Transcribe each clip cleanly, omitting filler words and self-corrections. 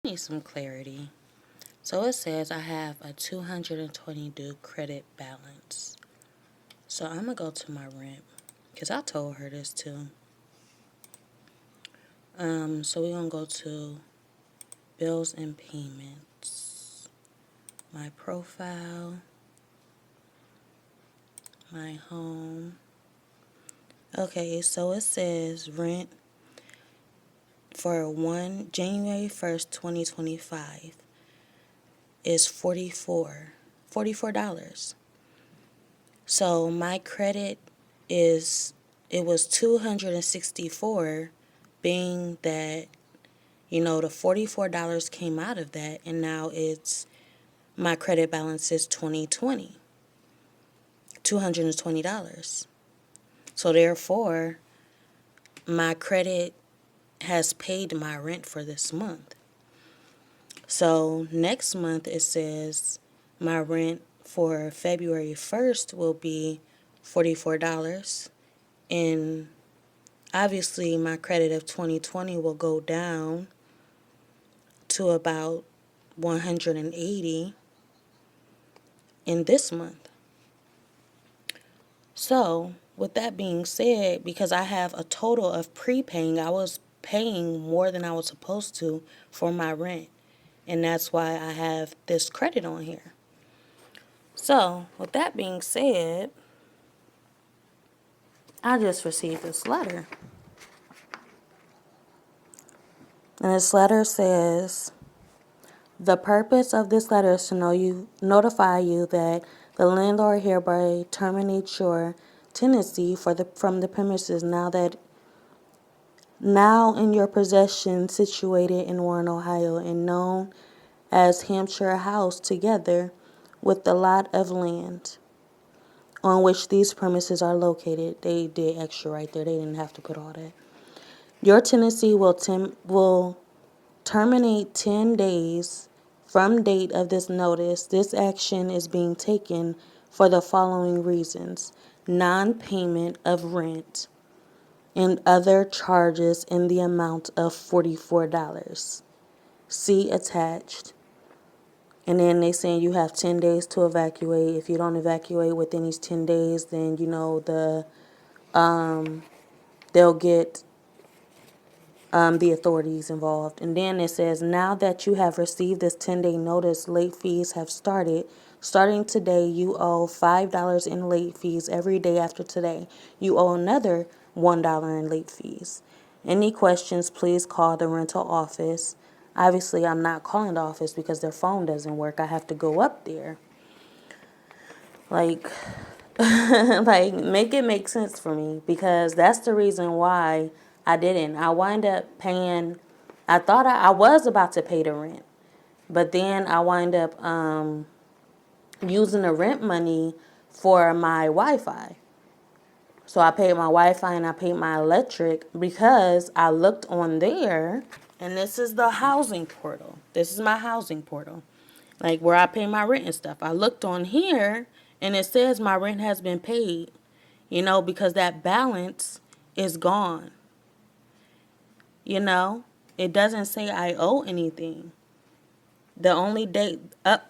Need some clarity. So it says I have a 220 due credit balance. So I'm gonna go to my rent because I told her this too. So we're gonna go to bills and payments, my profile, my home. Okay, so it says rent for January 1st, 2025 is $44. So my credit is, it was 264, being that, the $44 came out of that, and now my credit balance is $220. So therefore, my credit has paid my rent for this month. So next month it says my rent for February 1st will be $44. And obviously my credit of 2020 will go down to about 180 in this month. So with that being said, because I have a total of prepaying, I was paying more than I was supposed to for my rent. And that's why I have this credit on here. So, with that being said, I just received this letter. And this letter says, the purpose of this letter is to notify you that the landlord hereby terminates your tenancy from the premises now in your possession, situated in Warren, Ohio, and known as Hampshire House, together with the lot of land on which these premises are located. They did extra right there. They didn't have to put all that. Your tenancy will terminate 10 days from date of this notice. This action is being taken for the following reasons: non-payment of rent and other charges in the amount of $44. See attached. And then they saying you have 10 days to evacuate. If you don't evacuate within these 10 days, then they'll get the authorities involved. And then it says, now that you have received this 10-day notice, late fees have started. Starting today, you owe $5 in late fees every day after today. You owe another $1 in late fees. Any questions, please call the rental office. Obviously, I'm not calling the office because their phone doesn't work. I have to go up there. Like, like, make it make sense for me, because that's the reason why I didn't. I wind up paying, I thought I was about to pay the rent, but then I wind up using the rent money for my Wi-Fi. So I paid my Wi-Fi and I paid my electric because I looked on there, and this is the housing portal. This is my housing portal, like where I pay my rent and stuff. I looked on here and it says my rent has been paid, because that balance is gone. It doesn't say I owe anything. The only date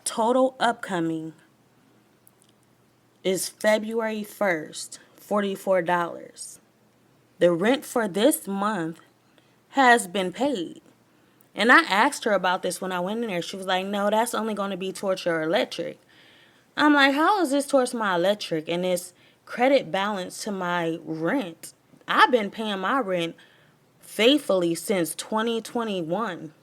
total upcoming is February 1st, $44. The rent for this month has been paid. And I asked her about this when I went in there. She was like, no, that's only going to be towards your electric. I'm like, how is this towards my electric and this credit balance to my rent? I've been paying my rent faithfully since 2021.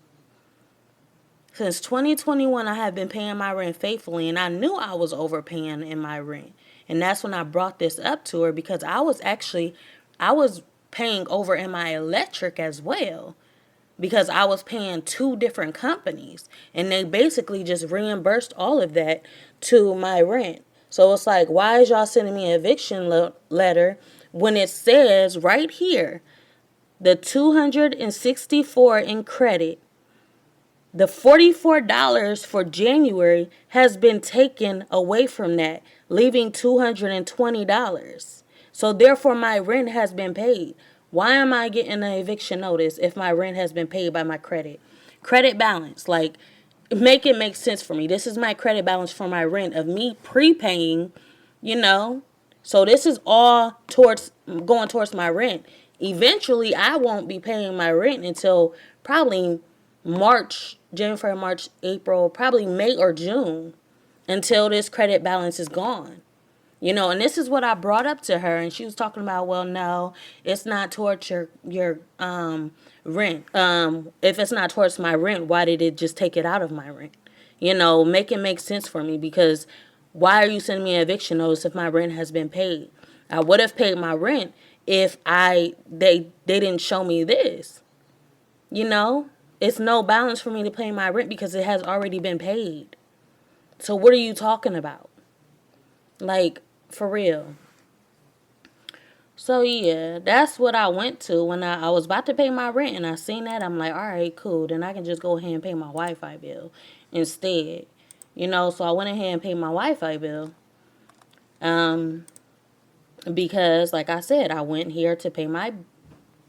Since 2021, I have been paying my rent faithfully, and I knew I was overpaying in my rent. And that's when I brought this up to her, because I was paying over in my electric as well, because I was paying two different companies, and they basically just reimbursed all of that to my rent. So it's like, why is y'all sending me an eviction letter when it says right here, the 264 in credit, the $44 for January has been taken away from that, leaving $220. So therefore my rent has been paid. Why am I getting an eviction notice if my rent has been paid by my credit? Credit balance, like, make it make sense for me. This is my credit balance for my rent of me prepaying, you know. So this is all towards going towards my rent. Eventually, I won't be paying my rent until probably March, January, March, April, probably May or June, until this credit balance is gone. You know, and this is what I brought up to her, and she was talking about, well, no, it's not towards your rent. If it's not towards my rent, why did it just take it out of my rent? You know, make it make sense for me, because why are you sending me an eviction notice if my rent has been paid? I would have paid my rent if they didn't show me this. You know, it's no balance for me to pay my rent because it has already been paid. So what are you talking about? Like, for real. So yeah, that's what I went to when I was about to pay my rent, and I seen that. I'm like, all right, cool. Then I can just go ahead and pay my Wi-Fi bill instead. You know, so I went ahead and paid my Wi-Fi bill. Because like I said, I went here to pay my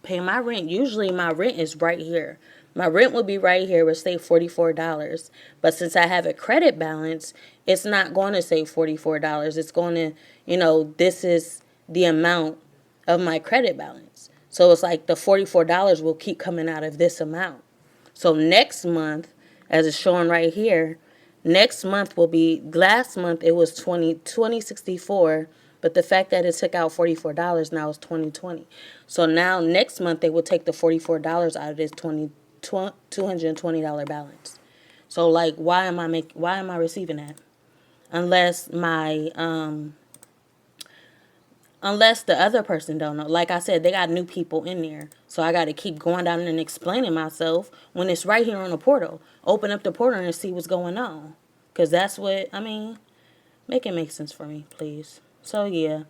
rent. Usually my rent is right here. My rent would be right here, would say $44. But since I have a credit balance, it's not going to say $44. It's going to, you know, this is the amount of my credit balance. So it's like the $44 will keep coming out of this amount. So next month, as it's showing right here, next month will be, last month it was 2064, but the fact that it took out $44 now is 2020. So now next month they will take the $44 out of this $220 balance. So like, why am I receiving that? Unless unless the other person don't know. Like I said, they got new people in there. So I got to keep going down and explaining myself when it's right here on the portal. Open up the portal and see what's going on. Because that's what, I mean, make it make sense for me, please. So yeah,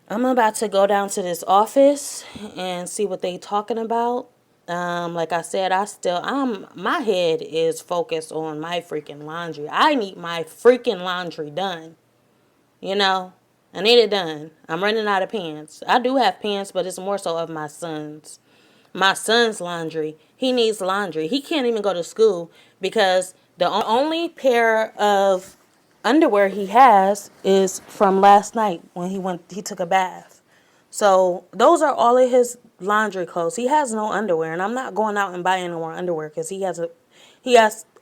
I'm about to go down to this office and see what they talking about. Like I said, my head is focused on my freaking laundry. I need my freaking laundry done. You know, I need it done. I'm running out of pants. I do have pants, but it's more so of my son's. My son's laundry. He needs laundry. He can't even go to school because the only pair of underwear he has is from last night when he took a bath. So those are all of his laundry clothes. He has no underwear, and I'm not going out and buying no more underwear because he has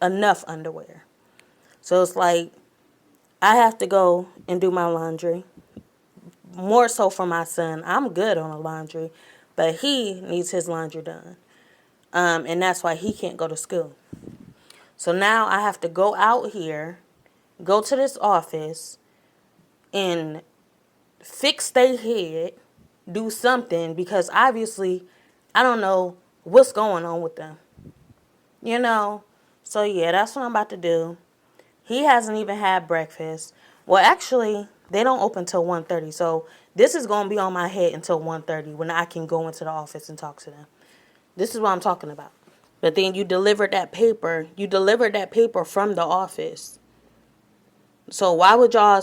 enough underwear. So it's like, I have to go and do my laundry. More so for my son. I'm good on the laundry, but he needs his laundry done. And that's why he can't go to school. So now I have to go out here, go to this office, and fix their head, do something, because obviously I don't know what's going on with them. You know? So yeah, that's what I'm about to do. He hasn't even had breakfast. Well, actually, they don't open till 1:30. So this is going to be on my head until 1:30 when I can go into the office and talk to them. This is what I'm talking about. But then you delivered that paper. You delivered that paper from the office. So why would y'all,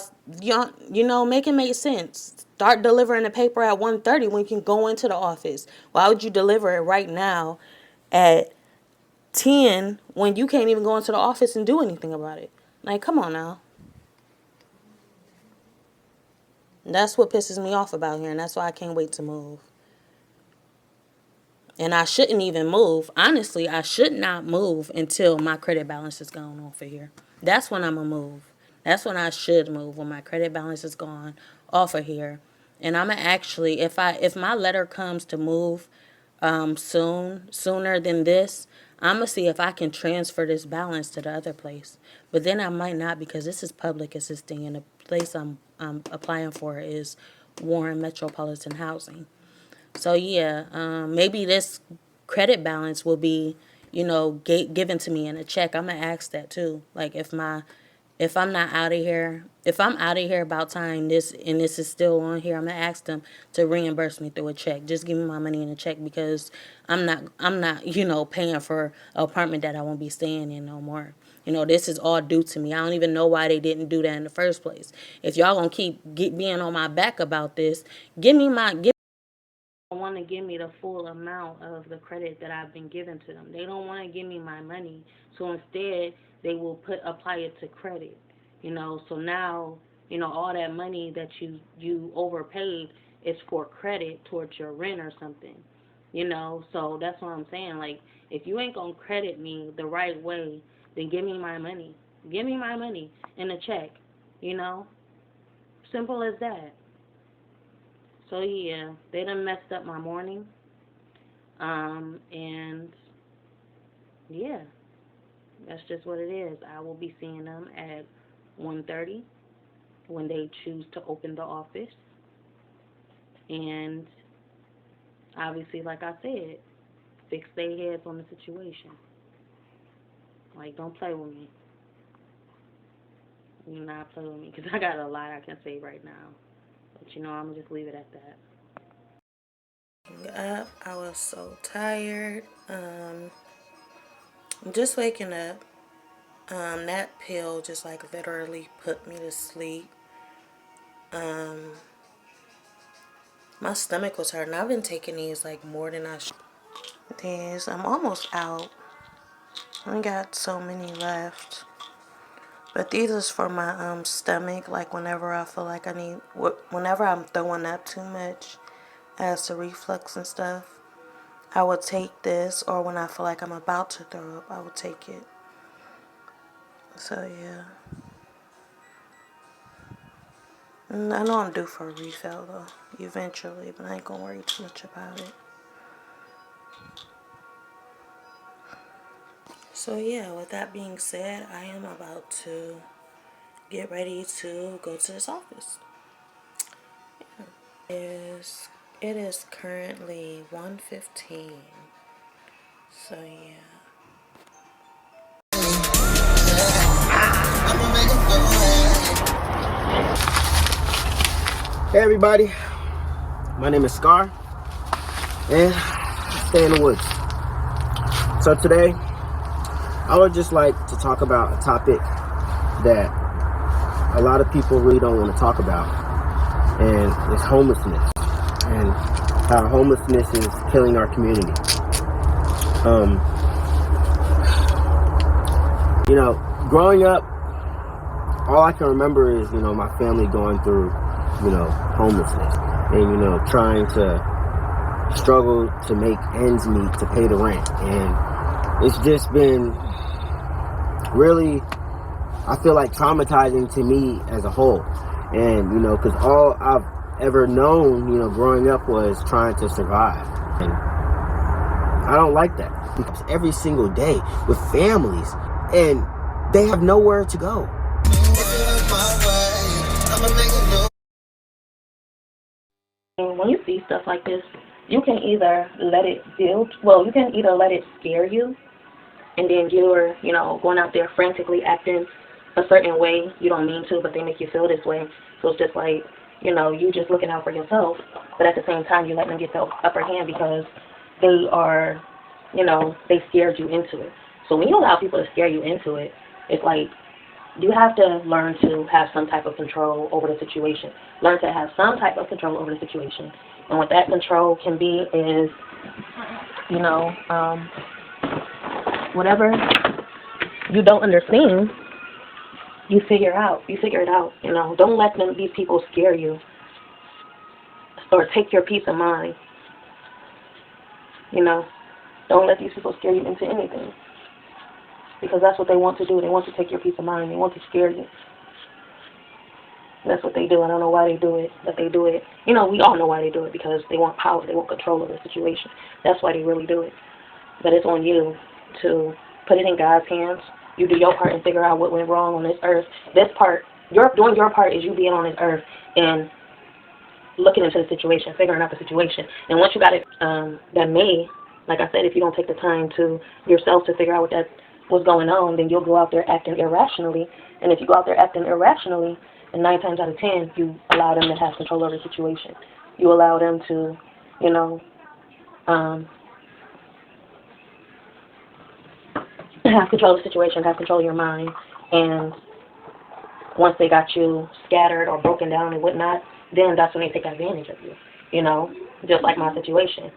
make it make sense? Start delivering the paper at 1:30 when you can go into the office. Why would you deliver it right now at 10 when you can't even go into the office and do anything about it? Like, come on now. That's what pisses me off about here, and that's why I can't wait to move. And I shouldn't even move. Honestly, I should not move until my credit balance is gone off of here. That's when I'm going to move. That's when I should move, when my credit balance is gone off of here. And I'm going to actually, if my letter comes to move sooner than this, I'm going to see if I can transfer this balance to the other place. But then I might not, because this is public assisting, and the place I'm applying for is Warren Metropolitan Housing. So yeah, maybe this credit balance will be, given to me in a check. I'm going to ask that too. Like, if I'm not out of here, if I'm out of here about time, this is still on here, I'm going to ask them to reimburse me through a check. Just give me my money in a check, because I'm not, paying for an apartment that I won't be staying in no more. This is all due to me. I don't even know why they didn't do that in the first place. If y'all going to keep being on my back about this, give me my want to give me the full amount of the credit that I've been given to them. They don't want to give me my money. So instead, they will apply it to credit. So now, all that money that you overpaid is for credit towards your rent or something. So that's what I'm saying. Like, if you ain't gonna credit me the right way, then give me my money. Give me my money in a check. Simple as that. So yeah, they done messed up my morning. And yeah, that's just what it is. I will be seeing them at 1:30 when they choose to open the office. And obviously, like I said, fix their heads on the situation. Like, don't play with me. Do not play with me, because I got a lot I can say right now. But I'm going to just leave it at that. Up, I was so tired. I'm just waking up. That pill just like literally put me to sleep. My stomach was hurting. I've been taking these like more than I should. These, I'm almost out. I only got so many left. But these is for my stomach, like whenever I feel like whenever I'm throwing up too much, as to reflux and stuff, I would take this, or when I feel like I'm about to throw up, I would take it. So yeah. And I know I'm due for a refill though, eventually, but I ain't gonna worry too much about it. So yeah, with that being said, I am about to get ready to go to this office. Yeah. It is currently 1:15. So yeah. Hey everybody, my name is Scar, and I stay in the woods. So today, I would just like to talk about a topic that a lot of people really don't want to talk about, and it's homelessness, and how homelessness is killing our community. Growing up, all I can remember is, my family going through, homelessness, and, trying to struggle to make ends meet to pay the rent. And it's just been really, I feel like, traumatizing to me as a whole. And, because all I've ever known, growing up was trying to survive. And I don't like that, because every single day with families, and they have nowhere to go. When you see stuff like this, you can either let it you can either let it scare you, and then you're, going out there frantically acting a certain way. You don't mean to, but they make you feel this way. So it's just like, you just looking out for yourself, but at the same time, you let them get the upper hand because they are, they scared you into it. So when you allow people to scare you into it, it's like, you have to learn to have some type of control over the situation. Learn to have some type of control over the situation. And what that control can be is, whatever you don't understand, you figure it out. Don't let these people scare you or take your peace of mind. Don't let these people scare you into anything. Because that's what they want to do. They want to take your peace of mind. They want to scare you. That's what they do. I don't know why they do it, but they do it. We all know why they do it, because they want power. They want control of the situation. That's why they really do it. But it's on you to put it in God's hands. You do your part and figure out what went wrong on this earth. This part, doing your part is you being on this earth and looking into the situation, figuring out the situation. And once you got it, like I said, if you don't take the time to yourself to figure out what's going on, then you'll go out there acting irrationally. And if you go out there acting irrationally, and 9 times out of 10, you allow them to have control over the situation. You allow them to, have control of the situation, have control of your mind. And once they got you scattered or broken down and whatnot, then that's when they take advantage of you. just like my situation.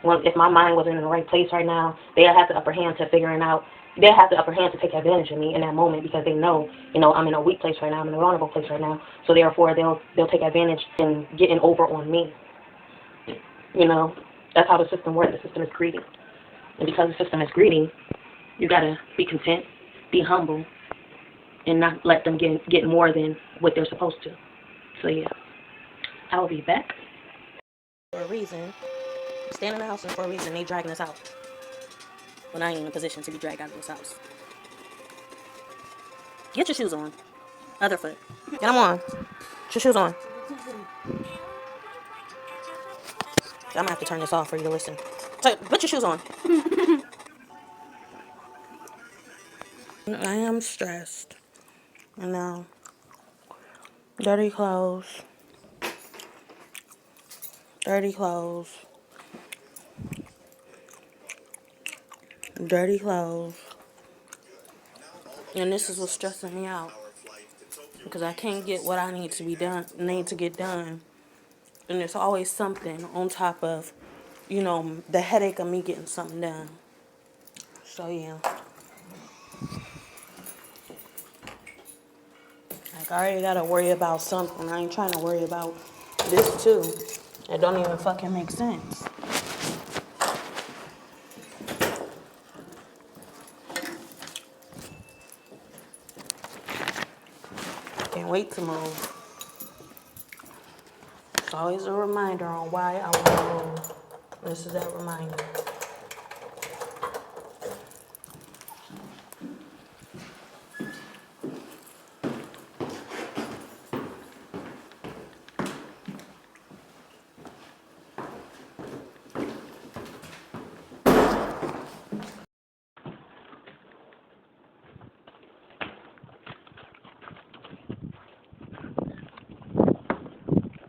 If my mind wasn't in the right place right now, they'll have the upper hand to figuring out. They'll have the upper hand to take advantage of me in that moment because they know, I'm in a weak place right now. I'm in a vulnerable place right now. So therefore, they'll take advantage and getting over on me. That's how the system works. The system is greedy, and because the system is greedy, you gotta be content, be humble, and not let them get more than what they're supposed to. So yeah, I will be back. For a reason, staying in the house, and for a reason, they dragging us out. When I ain't in a position to be dragged out of this house. Get your shoes on. Other foot. Get them on. Get your shoes on. I'm gonna have to turn this off for you to listen. So, put your shoes on. I am stressed. And now, dirty clothes. Dirty clothes. Dirty clothes. And this is what's stressing me out. Because I can't get what I need to get done. And there's always something on top of, the headache of me getting something done. So yeah. Like, I already gotta worry about something. I ain't trying to worry about this too. It don't even fucking make sense. Can't wait to move. It's always a reminder on why I want to move. This is that reminder.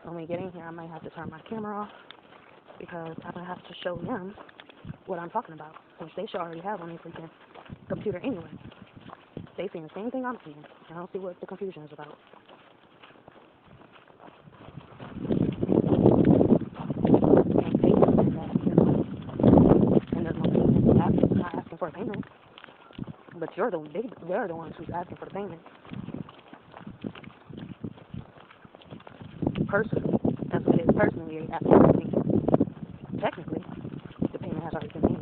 When we get in here, I might have to turn my camera off because I'm going to have to show them what I'm talking about, which they should already have on their freaking computer anyway. They seeing the same thing I'm seeing. I don't see what the confusion is about. And there's no payment. I'm not asking for a payment. But they're the ones who's asking for the payment. Personally, that's what it is. Personally, they asking for the payment. Technically, the payment has already been made.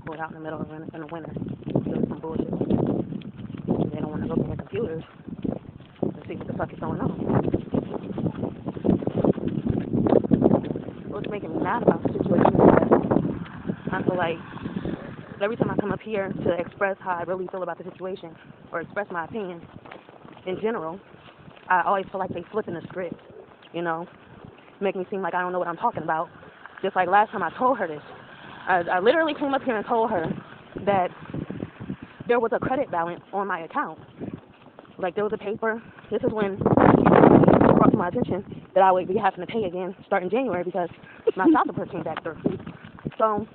We're out in the middle of in the winter. Doing some bullshit. They don't want to look at their computers and see what the fuck is going on. What's making me mad about the situation is that I feel like every time I come up here to express how I really feel about the situation or express my opinion in general, I always feel like they flipping the script, make me seem like I don't know what I'm talking about. Just like last time I told her this. I literally came up here and told her that there was a credit balance on my account. Like, there was a paper. This is when it brought to my attention that I would be having to pay again starting January because my child support came back through. So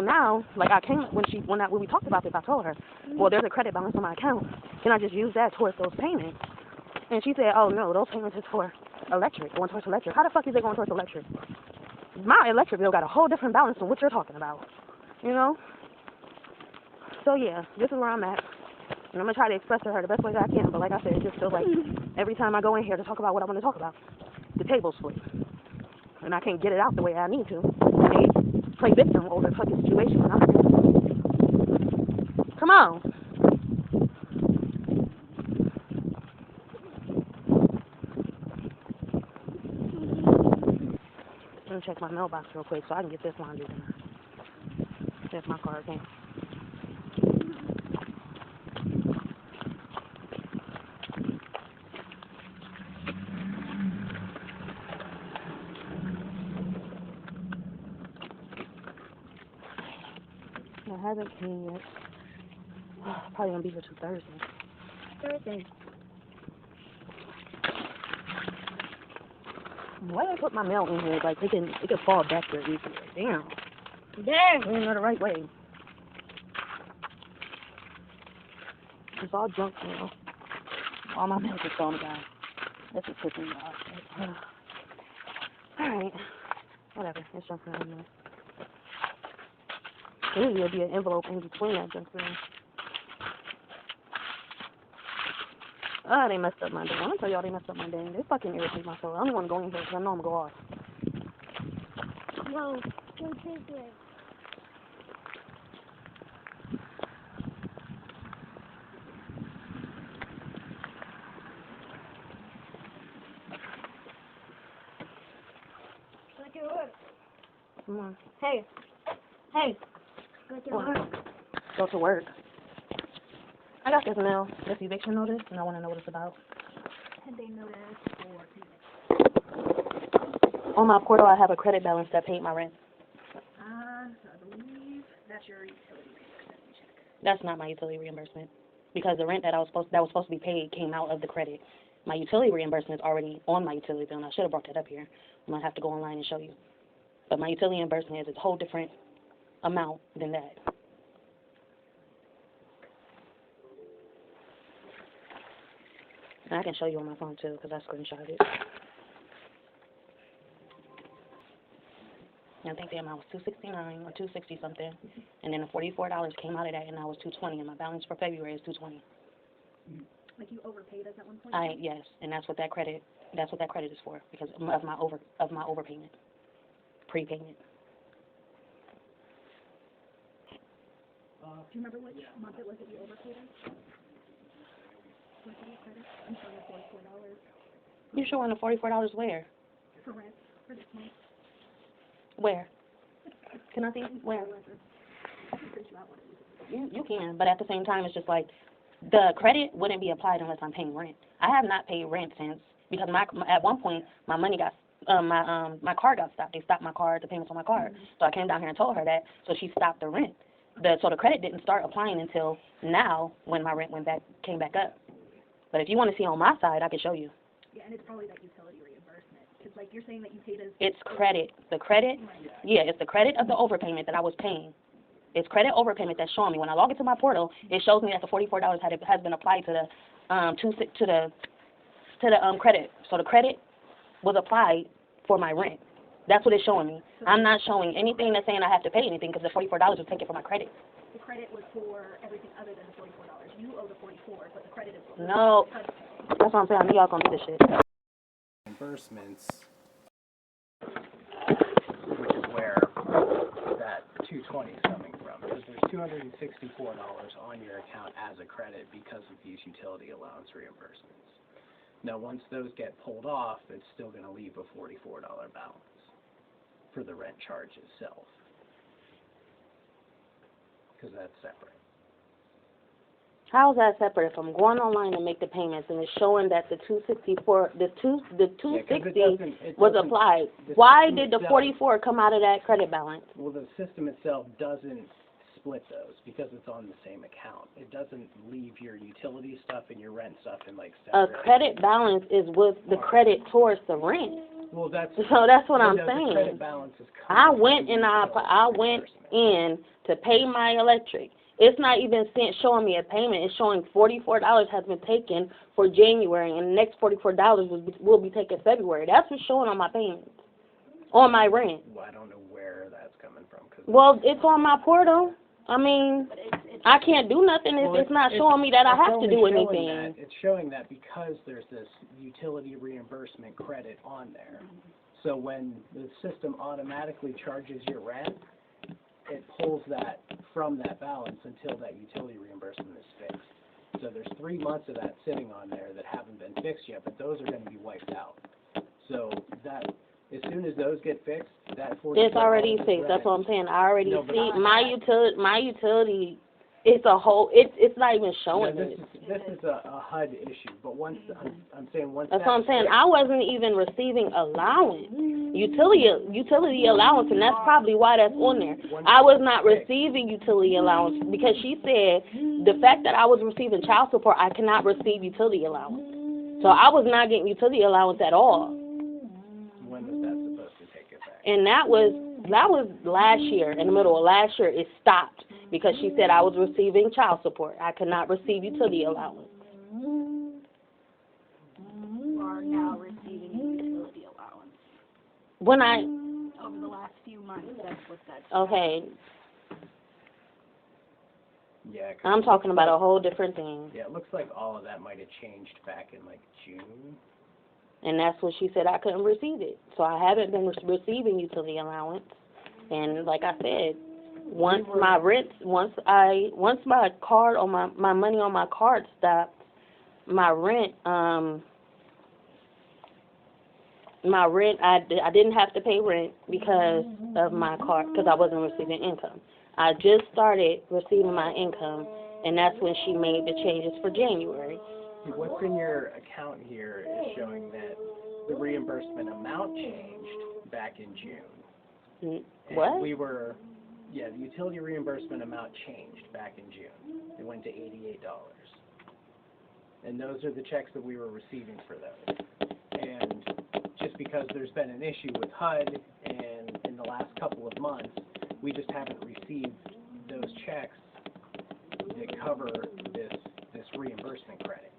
now, like, when we talked about this, I told her, well, there's a credit balance on my account. Can I just use that towards those payments? And she said, oh, no, those payments is for electric, going towards electric. How the fuck is it going towards electric? My electric bill got a whole different balance from what you're talking about, So, yeah, this is where I'm at. And I'm going to try to express to her the best way that I can. But like I said, it just feels like every time I go in here to talk about what I want to talk about, the table's flipped. And I can't get it out the way I need to. They play victim over the fucking situation. Come on. Let me check my mailbox real quick so I can get this laundry done. There's my car again. I haven't came yet. Probably gonna be here till Thursday. Why did I put my mail in here? Like, it could fall back there easily. Damn. I didn't know the right way. It's all junk now. All my milk is gone, guys. This is pissing me off. Alright. Whatever. It's junk food anyway. Usually there'll be an envelope in between that junk food. Oh, they messed up my day. I'm gonna tell y'all they messed up my day. They fucking irritate my soul. I don't want to go in here because I know I'm gonna go off. No, go this way. Go to work. Come on. Hey. Hey. Go to work. Go to work. I got this mail, this eviction notice, and I want to know what it's about. And they notice for payment. On my portal, I have a credit balance that paid my rent. So I believe that's your utility reimbursement check. That's not my utility reimbursement because the rent that was supposed to be paid came out of the credit. My utility reimbursement is already on my utility bill, and I should have brought that up here. I'm gonna have to go online and show you. But my utility reimbursement is a whole different amount than that. And I can show you on my phone too because I screenshotted it. And I think the amount was $269 or $260 something, and then the $44 came out of that, and I was $220, and my balance for February is $220. Like you overpaid us at one point? Yes, and that's what that credit is for because of my overpayment, prepayment. Do you remember which month it was that you overpaid us? What did you credit? I'm showing the $44. You showing the $44 where? For rent for this month. Where? Can I see where? You can, but at the same time, it's just like the credit wouldn't be applied unless I'm paying rent. I have not paid rent since because at one point my money got my card got stopped. They stopped my card, the payments on my card. So I came down here and told her that, so she stopped the rent. So the credit didn't start applying until now when my rent came back up. But if you want to see on my side, I can show you. Yeah, and it's probably that utility reimbursement. Because, like, you're saying that you paid us... It's credit. The credit, yeah, it's the credit of the overpayment that I was paying. It's credit overpayment that's showing me. When I log into my portal, it shows me that the $44 has been applied to the credit. So the credit was applied for my rent. That's what it's showing me. I'm not showing anything that's saying I have to pay anything because the $44 was taken from my credit. The credit was for everything other than the $44. You owe the $44, but the credit is... No. That's what I'm saying. I knew y'all gonna do this shit. Reimbursements, which is where that $220 is coming from, because there's $264 on your account as a credit because of these utility allowance reimbursements. Now, once those get pulled off, it's still going to leave a $44 balance for the rent charge itself, because that's separate. How is that separate? If I'm going online to make the payments and it's showing that the $260 was applied, why did the $44 come out of that credit balance? Well, the system itself doesn't split those because it's on the same account. It doesn't leave your utility stuff and your rent stuff in like separate. A credit balance is with the credit towards the rent. Well, that's what I'm saying. The credit balance is I went in to pay my electric. It's not even showing me a payment. It's showing $44 has been taken for January, and the next $44 will be taken February. That's what's showing on my payments, on my rent. Well, I don't know where that's coming from. Well, it's on my portal. I mean, I can't do nothing if it's not showing me that I have to do anything. It's showing that because there's this utility reimbursement credit on there. So when the system automatically charges your rent, it pulls that from that balance until that utility reimbursement is fixed. So there's 3 months of that sitting on there that haven't been fixed yet, but those are going to be wiped out. So that as soon as those get fixed, that $44 it's already fixed. That's what I'm saying. I already see my utility. It's a whole. It's not even showing this is a HUD issue. But once I'm saying once that's what I'm saying. I wasn't even receiving allowance, utility allowance, and that's probably why that's on there. I was not receiving utility allowance because she said the fact that I was receiving child support, I cannot receive utility allowance. So I was not getting utility allowance at all. When was that supposed to take effect? And that was last year. In the middle of last year, it stopped. because she said I was receiving child support. I could not receive utility allowance. You are now receiving utility allowance. When I, Over the last few months, that's what that's. okay, Yeah, 'cause I'm talking about a whole different thing. yeah, it looks like all of that might have changed back in like June. And that's what she said, I couldn't receive it. So I haven't been receiving utility allowance. And like I said, once my card on my money on my card stopped, my rent I didn't have to pay rent because of my card, because I wasn't receiving income. I just started receiving my income, and that's when she made the changes for January. What's in your account here is showing that the reimbursement amount changed back in June. What? And the utility reimbursement amount changed back in June. It went to $88. And those are the checks that we were receiving for those. And just because there's been an issue with HUD and in the last couple of months, we just haven't received those checks that cover this reimbursement credit.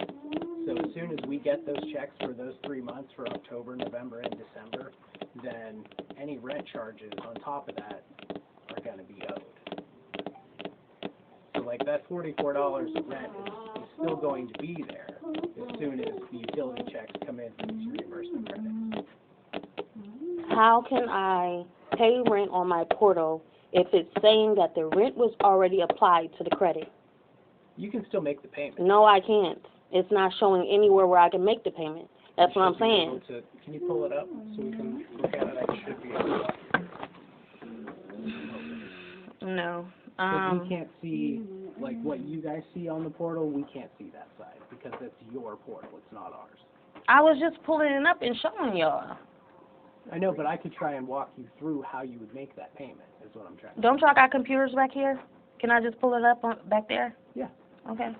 So as soon as we get those checks for those 3 months, for October, November, and December, then any rent charges on top of that are going to be owed. So like that $44 of rent is still going to be there as soon as the utility checks come in for these reimbursement credits. How can I pay rent on my portal if it's saying that the rent was already applied to the credit? You can still make the payment. No, I can't. It's not showing anywhere where I can make the payment. That's what I'm saying. Can you pull it up so we can look at it? I should be able to. No. Because we can't see, like what you guys see on the portal, we can't see that side because that's your portal, it's not ours. I was just pulling it up and showing y'all. I know, but I could try and walk you through how you would make that payment, is what I'm trying to Don't y'all got computers back here? Can I just pull it up back there? Yeah. Okay.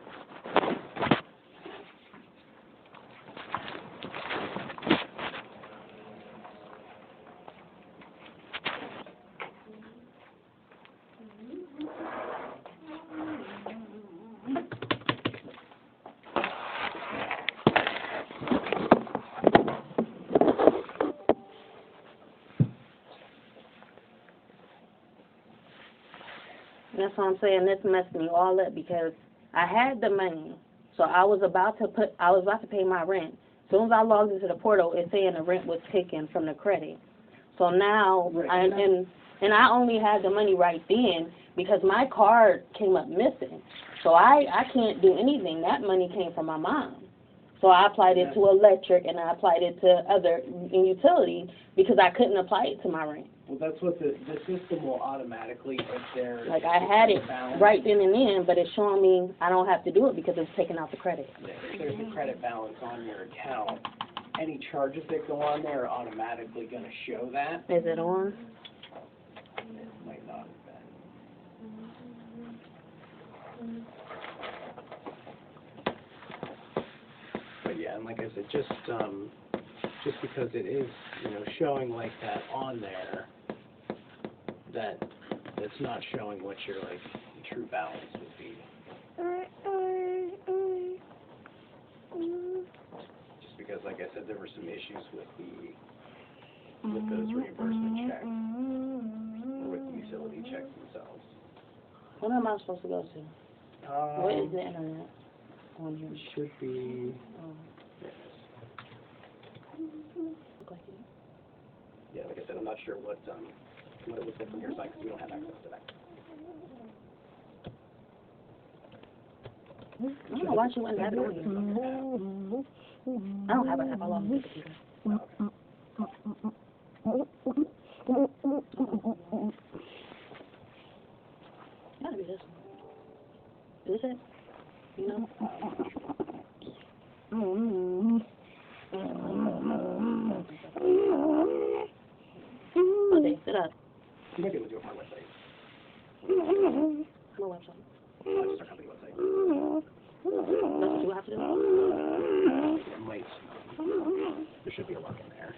That's what I'm saying. This messed me all up because I had the money, so I was about to pay my rent. As soon as I logged into the portal, it's saying the rent was taken from the credit. So now, and I only had the money right then because my card came up missing. So I can't do anything. That money came from my mom. So I applied it to electric and I applied it to other utilities because I couldn't apply it to my rent. Well, that's what the system will automatically, if there's... Like, I had it right then and then, but it's showing me I don't have to do it because it's taking out the credit. Yeah, if there's a credit balance on your account, any charges that go on there are automatically going to show that. Is it on? It might not have been. But yeah, and like I said, just because it is, showing like that on there, that it's not showing what your like true balance would be. Just because, like I said, there were some issues with those reimbursement checks, or with the utility checks themselves. What am I supposed to go to? What is the internet on here? It should be. Yeah, like I said, I'm not sure what it looks like from your side because we don't have access to that. I don't know why she wouldn't have it on here. I don't have an app. I lost the computer. Gotta be this one. Is it? You know? Okay, sit up. You might be able to do it from our website. My website. Just our company website. That's what you have to do. It might. There should be a log in there.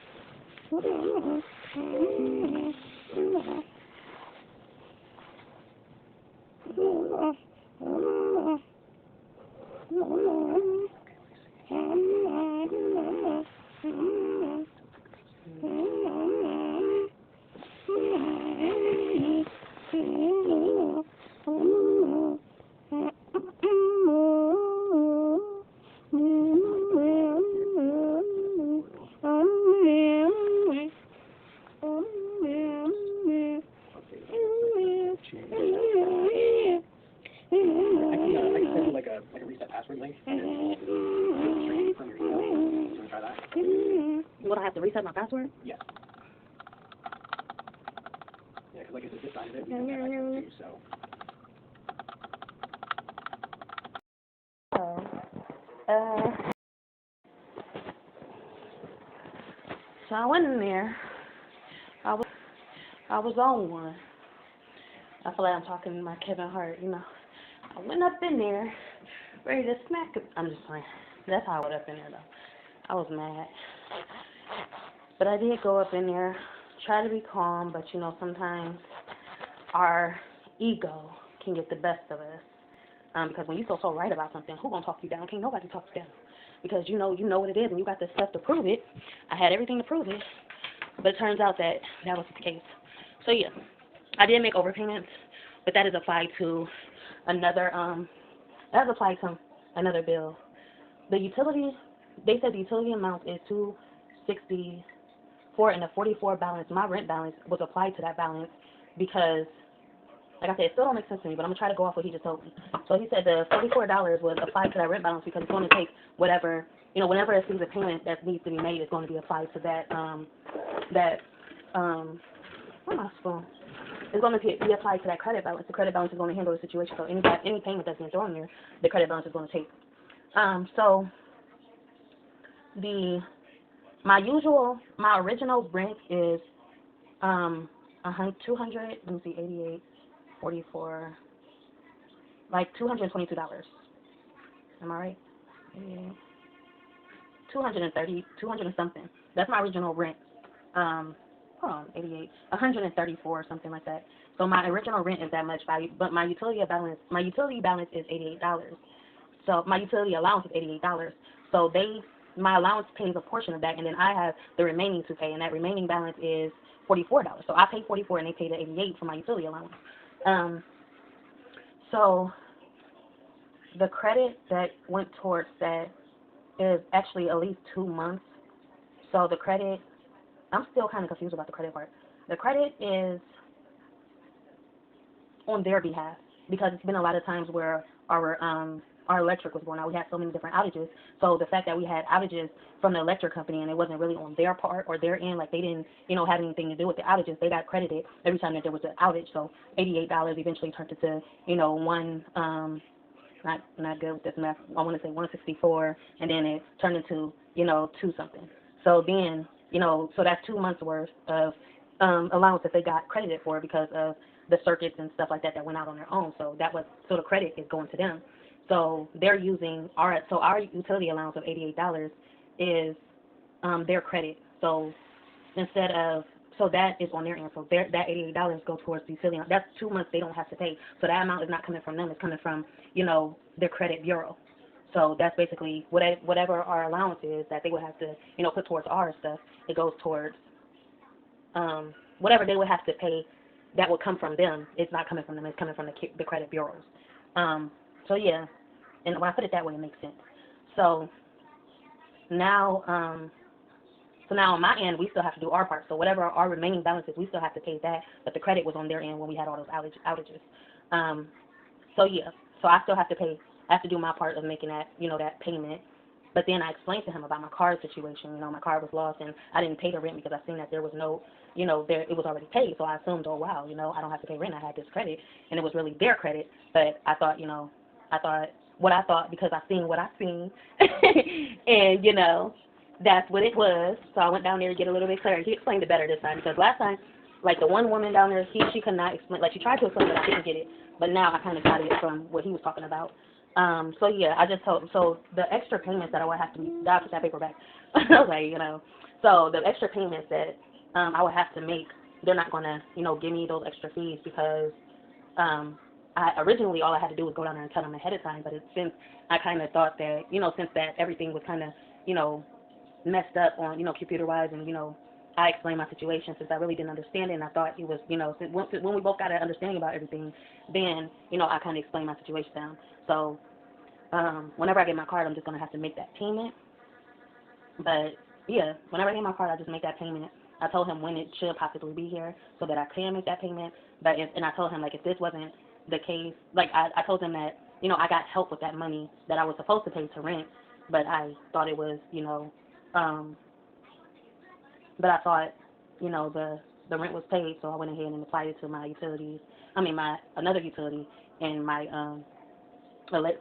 Would I have to reset my password? Yeah. Yeah, because like I said, this side of it, we don't have access to, so. So I went in there. I was on one. I feel like I'm talking to my Kevin Hart, you know. I went up in there, ready to smack it. I'm just playing. That's how I went up in there, though. I was mad. But I did go up in there, try to be calm, but, you know, sometimes our ego can get the best of us. Because when you feel so right about something, who gonna talk you down? Can't nobody talk you down. Because you know what it is, and you got the stuff to prove it. I had everything to prove it, but it turns out that that was the case. So yeah, I did make overpayments, but that is applied to another bill. The utility, they said the utility amount is $264, and the 44 balance, my rent balance, was applied to that balance because, like I said, it still don't make sense to me, but I'm going to try to go off what he just told me. So he said the $44 was applied to that rent balance because it's going to take whatever, you know, whenever it sees a payment that needs to be made, it's going to be applied to that, where my spoon? It's going to be applied to that credit balance. The credit balance is going to handle the situation. So any payment that's been thrown there, the credit balance is going to take. So my original rent is 200. Let me see, 88, 44, like $222. Am I right? 230, 200 and something. That's my original rent. Hold on, 88, 134 or something like that. So my original rent is that much value, but my utility balance is $88. So my utility allowance is $88. So my allowance pays a portion of that, and then I have the remaining to pay, and that remaining balance is $44. So I pay $44, and they pay the $88 for my utility allowance. So the credit that went towards that is actually at least 2 months. So the credit, I'm still kind of confused about the credit part. The credit is on their behalf because it's been a lot of times where our electric was going out. We had so many different outages. So the fact that we had outages from the electric company and it wasn't really on their part or their end, like they didn't, you know, have anything to do with the outages, they got credited every time that there was an outage. So $88 eventually turned into, you know, not good with this math. I want to say 164, and then it turned into, you know, 2 something. So then, you know, so that's 2 months worth of allowance that they got credited for because of the circuits and stuff like that that went out on their own. So the credit is going to them. So they're using our utility allowance of $88 is their credit. So instead of, so that is on their end. So that $88 go towards the utility. That's 2 months they don't have to pay. So that amount is not coming from them. It's coming from, you know, their credit bureau. So that's basically whatever our allowance is that they would have to, you know, put towards our stuff. It goes towards whatever they would have to pay that would come from them. It's not coming from them. It's coming from the credit bureaus. So yeah, and when I put it that way, it makes sense. So now on my end, we still have to do our part. So whatever our remaining balance is, we still have to pay that. But the credit was on their end when we had all those outages. So yeah, so I still have to pay. I have to do my part of making that, you know, that payment. But then I explained to him about my car situation. You know, my car was lost, and I didn't pay the rent because I seen that there was no, you know, it was already paid. So I assumed, oh wow, you know, I don't have to pay rent. I had this credit, and it was really their credit. But I thought, because I seen what I seen, and you know, that's what it was. So I went down there to get a little bit clearer. He explained it better this time because last time, like the one woman down there, she could not explain. Like she tried to explain, but I didn't get it. But now I kind of got it from what he was talking about. So yeah, I just told him. So the extra payments that I would have to, I put that paper back. I was like, you know, so the extra payments that I would have to make, they're not gonna, you know, give me those extra fees because originally all I had to do was go down there and tell them ahead of time. But since I kind of thought that, you know, since that everything was kind of, you know, messed up on, you know, computer wise, and you know, I explained my situation since I really didn't understand it, and I thought it was, you know, when we both got an understanding about everything, then, you know, I kind of explained my situation down. So whenever I get my card, I'm just going to have to make that payment. But, yeah, whenever I get my card, I just make that payment. I told him when it should possibly be here so that I can make that payment. But and I told him, like, if this wasn't the case, like, I told him that, you know, I got help with that money that I was supposed to pay to rent, but I thought it was, you know, but I thought, you know, the rent was paid, so I went ahead and applied it to my utilities. I mean, my another utility and my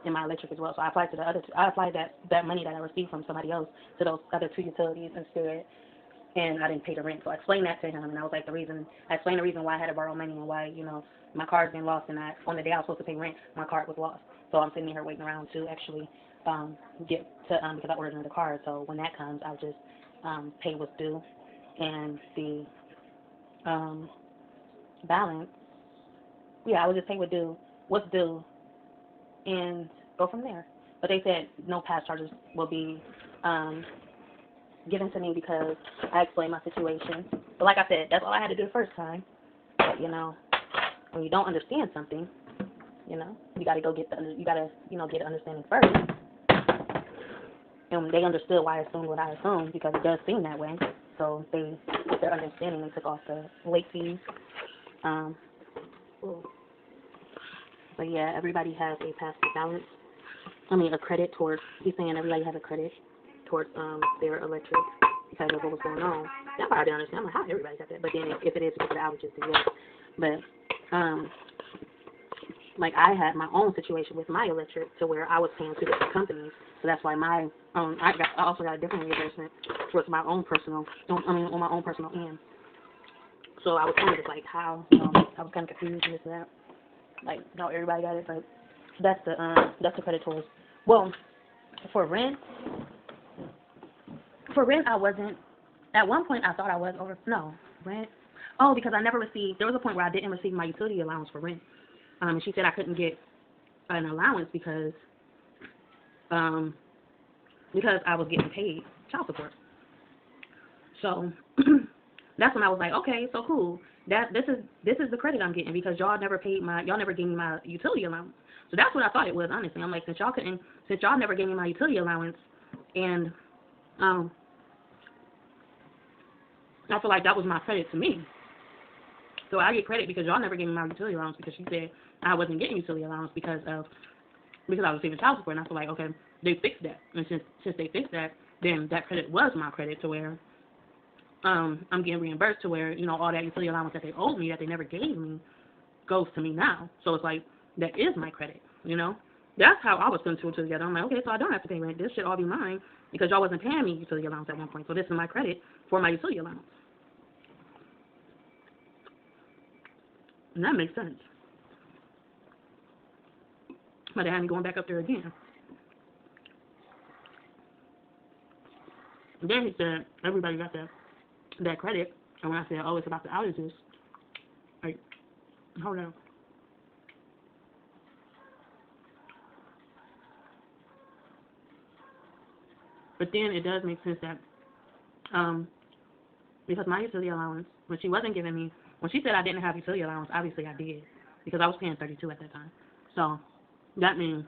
in my electric as well. So I applied to the other. I applied that money that I received from somebody else to those other 2 utilities instead, and I didn't pay the rent. So I explained that to him, and I was like, I explained the reason why I had to borrow money and why, you know, my card's been lost, and on the day I was supposed to pay rent, my card was lost. So I'm sitting here waiting around to actually get to because I ordered another card. So when that comes, I'll just pay what's due, and the balance. Yeah, I would just pay what's due, and go from there. But they said no past charges will be given to me because I explained my situation. But like I said, that's all I had to do the first time. But, you know, when you don't understand something, you know, you gotta get an understanding first. And they understood why I assumed what I assumed because it does seem that way. So with their understanding, they took off the late fees. But yeah, everybody has a past balance. I mean, a credit towards. He's saying everybody has a credit towards their electric because of what was going on. That's why I didn't understand. I'm like, how everybody got that? But then if it is because of the outages, then yes. But like I had my own situation with my electric to where I was paying 2 different companies, so that's why my I also got a different reimbursement towards my own personal. On my own personal end. So I was kind of just like, how? I was kind of confused and this and that. Like, no, everybody got it, but that's the credit towards. Well, for rent, I wasn't. At one point, I thought I was rent. Oh, because I never received. There was a point where I didn't receive my utility allowance for rent. And she said I couldn't get an allowance because I was getting paid child support. So that's when I was like, okay, so cool. This is the credit I'm getting because y'all never gave me my utility allowance. So that's what I thought it was, honestly. I'm like, since y'all never gave me my utility allowance, and I feel like that was my credit to me. So I get credit because y'all never gave me my utility allowance because she said I wasn't getting utility allowance because I was receiving child support, and I feel like, okay, they fixed that. And since they fixed that, then that credit was my credit to where I'm getting reimbursed to where, you know, all that utility allowance that they owed me that they never gave me goes to me now. So it's like, that is my credit, you know? That's how I was putting 2 and 2 together. I'm like, okay, so I don't have to pay rent. This should all be mine because y'all wasn't paying me utility allowance at one point. So this is my credit for my utility allowance. And that makes sense. But they had me going back up there again. And then he said, everybody got that credit. And when I said, oh, it's about the outages, like, hold on. But then it does make sense that, because my utility allowance, when she wasn't giving me, when she said I didn't have utility allowance, obviously I did, because I was paying $32 at that time. So that means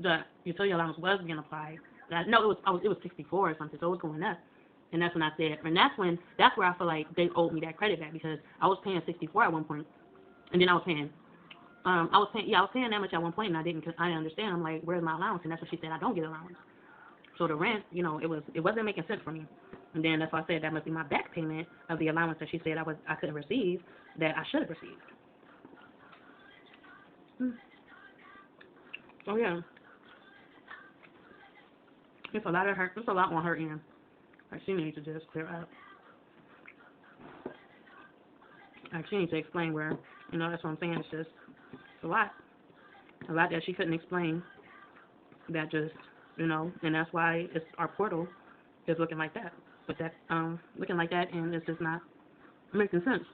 the utility allowance was being applied. No, it was 64 or something, so it was going up. And that's when I said, and that's where I feel like they owed me that credit back because I was paying 64 at one point, and then I was paying that much at one point, and I didn't understand. I'm like, where's my allowance? And that's what she said, I don't get allowance. So the rent, you know, it wasn't making sense for me. And then that's why I said that must be my back payment of the allowance that she said I couldn't receive that I should have received. So yeah, it's a lot on her end. Like she needs to just clear up. Like she needs to explain where, you know, that's what I'm saying. It's just a lot that she couldn't explain. That just, you know, and that's why our portal is looking like that. But that looking like that, and it's just not making sense.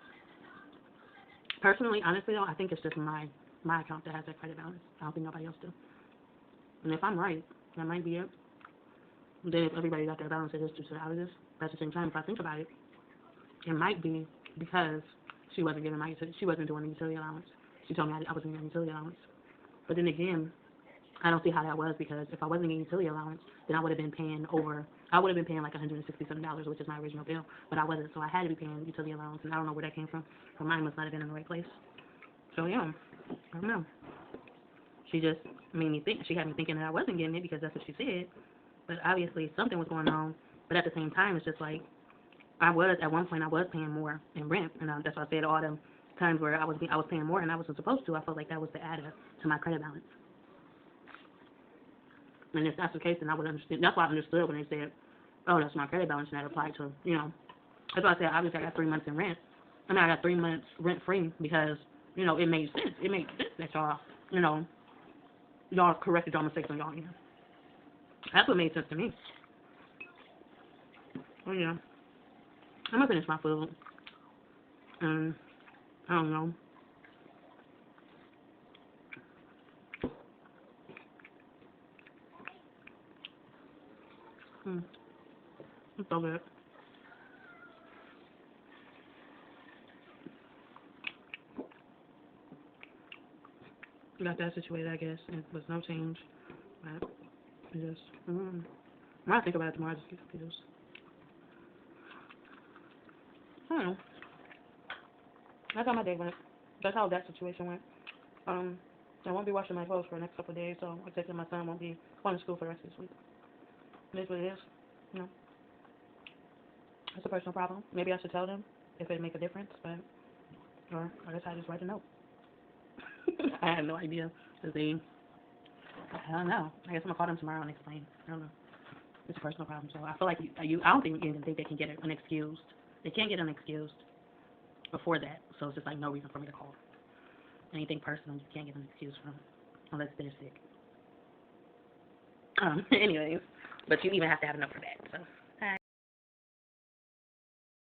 Personally, honestly though, I think it's just my account that has that credit balance. I don't think nobody else do. And if I'm right, that might be it. Then if everybody got their balance, it is due to the outages. But at the same time, if I think about it, it might be because she wasn't doing the utility allowance. She told me I wasn't getting utility allowance. But then again, I don't see how that was because if I wasn't getting utility allowance, then I would have been paying like $167, which is my original bill. But I wasn't, so I had to be paying utility allowance, and I don't know where that came from. So mine must not have been in the right place. So yeah, I don't know. She just made me think. She had me thinking that I wasn't getting it because that's what she said. But obviously something was going on. But at the same time, it's just like, at one point I was paying more in rent. And that's why I said all the times where I was paying more and I wasn't supposed to. I felt like that was the adder to my credit balance. And if that's the case, then I would understand. That's why I understood when they said, oh, that's my credit balance, and that applied to, That's why I said, obviously, I got 3 months in rent. I got 3 months rent-free because, it made sense. It made sense that y'all corrected y'all mistakes on y'all end. That's what made sense to me. Oh, yeah. I'm going to finish my food. And, I don't know. It's so good. Got that situated, I guess. It was no change. But it just, when I think about it tomorrow, I just get confused. I don't know. That's how my day went. That's how that situation went. I won't be washing my clothes for the next couple of days, so I think my son won't be going to school for the rest of this week. It is what it is. It's a personal problem. Maybe I should tell them if it make a difference, or I guess I just write a note. I have no idea. I don't know. I guess I'm gonna call them tomorrow and explain. I don't know. It's a personal problem, so I feel like I don't even think they can get unexcused. They can't get unexcused before that, so it's just like no reason for me to call. Anything personal, you can't get an excuse from unless they're sick. Anyways, but you even have to have enough for that. So.